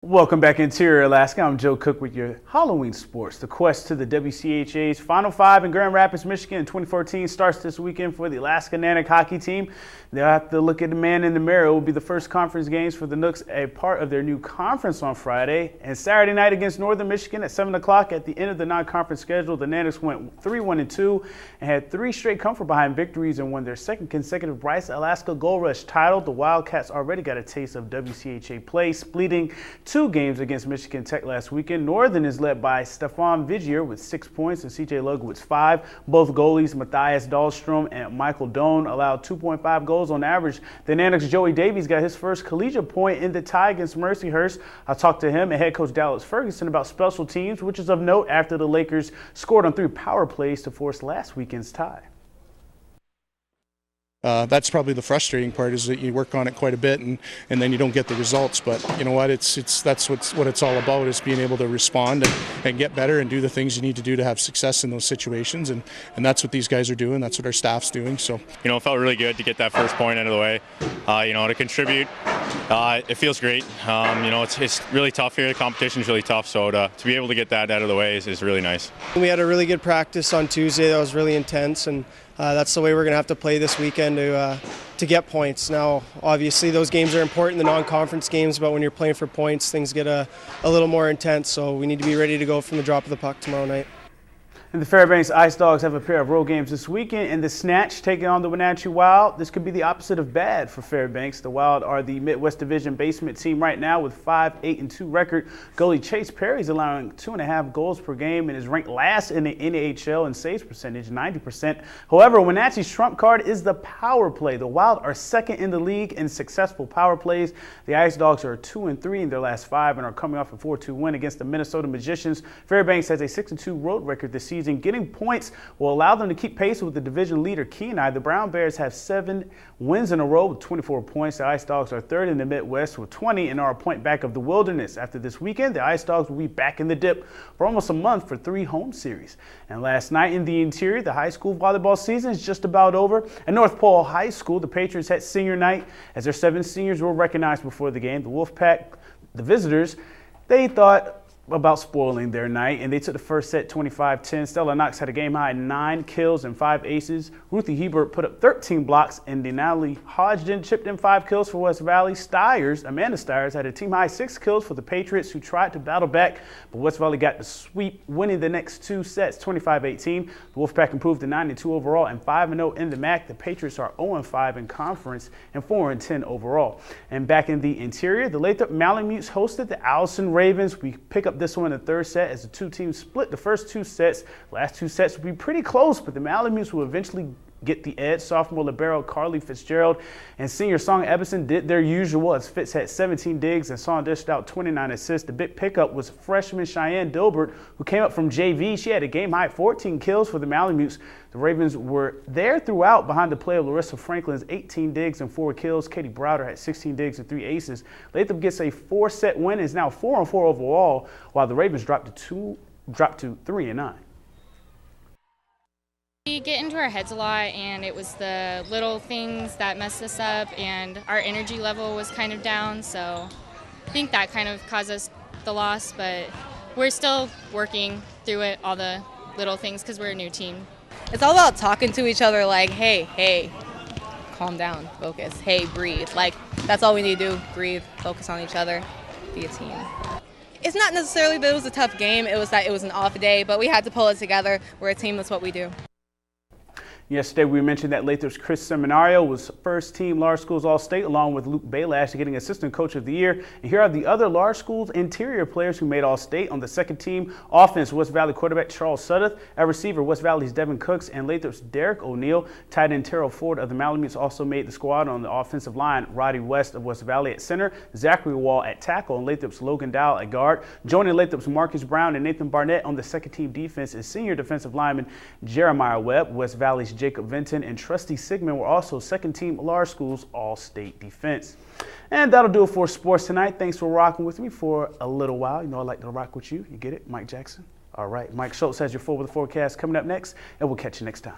Welcome back, Interior Alaska. I'm Joe Cook with your Halloween sports. The quest to the WCHA's Final Five in Grand Rapids, Michigan in 2014 starts this weekend for the Alaska Nanick hockey team. They'll have to look at the man in the mirror. It will be the first conference games for the Nooks, a part of their new conference on Friday. And Saturday night against Northern Michigan at 7 o'clock at the end of the non-conference schedule, the Nanicks went 3-1-2 and had three straight comfort-behind victories and won their second consecutive Bryce Alaska Gold Rush title. The Wildcats already got a taste of WCHA play, splitting two games against Michigan Tech last weekend. Northern is led by Stefan Vigier with 6 points and CJ Lugowitz 5. Both goalies, Matthias Dahlstrom and Michael Doan, allowed 2.5 goals on average. The Nanick's Joey Davies got his first collegiate point in the tie against Mercyhurst. I talked to him and head coach Dallas Ferguson about special teams, which is of note after the Lakers scored on 3 power plays to force last weekend's tie. That's probably the frustrating part, is that you work on it quite a bit and then you don't get the results. But you know what? That's what it's all about, is being able to respond and get better and do the things you need to do to have success in those situations. And that's what these guys are doing. That's what our staff's doing. So it felt really good to get that first point out of the way. To contribute, it feels great. It's really tough here. The competition's really tough. So to be able to get that out of the way is really nice. We had a really good practice on Tuesday that was really intense, and that's the way we're going to have to play this weekend to get points. Now, obviously, those games are important, the non-conference games, but when you're playing for points, things get a little more intense, so we need to be ready to go from the drop of the puck tomorrow night. And the Fairbanks Ice Dogs have a pair of road games this weekend, and the Snatch taking on the Wenatchee Wild. This could be the opposite of bad for Fairbanks. The Wild are the Midwest Division basement team right now with 5-8-2 record. Goalie Chase Perry is allowing 2.5 goals per game and is ranked last in the NHL in saves percentage, 90%. However, Wenatchee's trump card is the power play. The Wild are second in the league in successful power plays. The Ice Dogs are 2-3 in their last 5 and are coming off a 4-2 win against the Minnesota Magicians. Fairbanks has a 6-2 road record this season. Getting points will allow them to keep pace with the division leader Kenai. The Brown Bears have 7 wins in a row with 24 points. The Ice Dogs are third in the Midwest with 20 and are a point back of the Wilderness. After this weekend, the Ice Dogs will be back in the dip for almost a month for 3 home series. And last night in the Interior, the high school volleyball season is just about over. At North Pole High School, the Patriots had senior night as their 7 seniors were recognized before the game. The Wolfpack, the visitors, they thought about spoiling their night, and they took the first set 25-10. Stella Knox had a game-high 9 kills and 5 aces. Ruthie Hebert put up 13 blocks, and Denali Hodgson chipped in 5 kills for West Valley. Amanda Stiers had a team-high 6 kills for the Patriots, who tried to battle back, but West Valley got the sweep, winning the next 2 sets 25-18. The Wolfpack improved to 9-2 overall and 5-0 in the MAC. The Patriots are 0-5 in conference and 4-10 overall. And back in the Interior, the Lathrop Malamutes hosted the Allison Ravens. We pick up this one in the third set as the 2 teams split the first 2 sets. The last 2 sets will be pretty close, but the Malamutes will eventually get the edge. Sophomore libero Carly Fitzgerald and senior Song Ebbison did their usual, as Fitz had 17 digs and Song dished out 29 assists. The big pickup was freshman Cheyenne Dilbert, who came up from JV. She had a game-high 14 kills for the Malamutes. The Ravens were there throughout behind the play of Larissa Franklin's 18 digs and 4 kills. Katie Browder had 16 digs and 3 aces. Lathrop gets a 4-set win and is now 4-4 overall, while the Ravens dropped to 3-9. We get into our heads a lot, and it was the little things that messed us up, and our energy level was kind of down, so I think that kind of caused us the loss, but we're still working through it, all the little things, because we're a new team. It's all about talking to each other like, hey, calm down, focus, hey, breathe. Like, that's all we need to do, breathe, focus on each other, be a team. It's not necessarily that it was a tough game, it was that it was an off day, but we had to pull it together. We're a team, that's what we do. Yesterday, we mentioned that Lathrop's Chris Seminario was first-team Large Schools All-State, along with Luke Baylash getting Assistant Coach of the Year. And here are the other Large Schools Interior players who made All-State. On the second-team offense, West Valley quarterback Charles Suddeth. At receiver, West Valley's Devin Cooks and Lathrop's Derek O'Neill. Tight end Terrell Ford of the Malamutes also made the squad. On the offensive line, Roddy West of West Valley at center, Zachary Wall at tackle, and Lathrop's Logan Dow at guard. Joining Lathrop's Marcus Brown and Nathan Barnett on the second-team defense is senior defensive lineman Jeremiah Webb. West Valley's Jacob Vinton and Trusty Sigmund were also second-team Large Schools All-State defense. And that'll do it for sports tonight. Thanks for rocking with me for a little while. You know I like to rock with you. You get it? Mike Jackson. All right. Mike Schultz has your full weather forecast coming up next, and we'll catch you next time.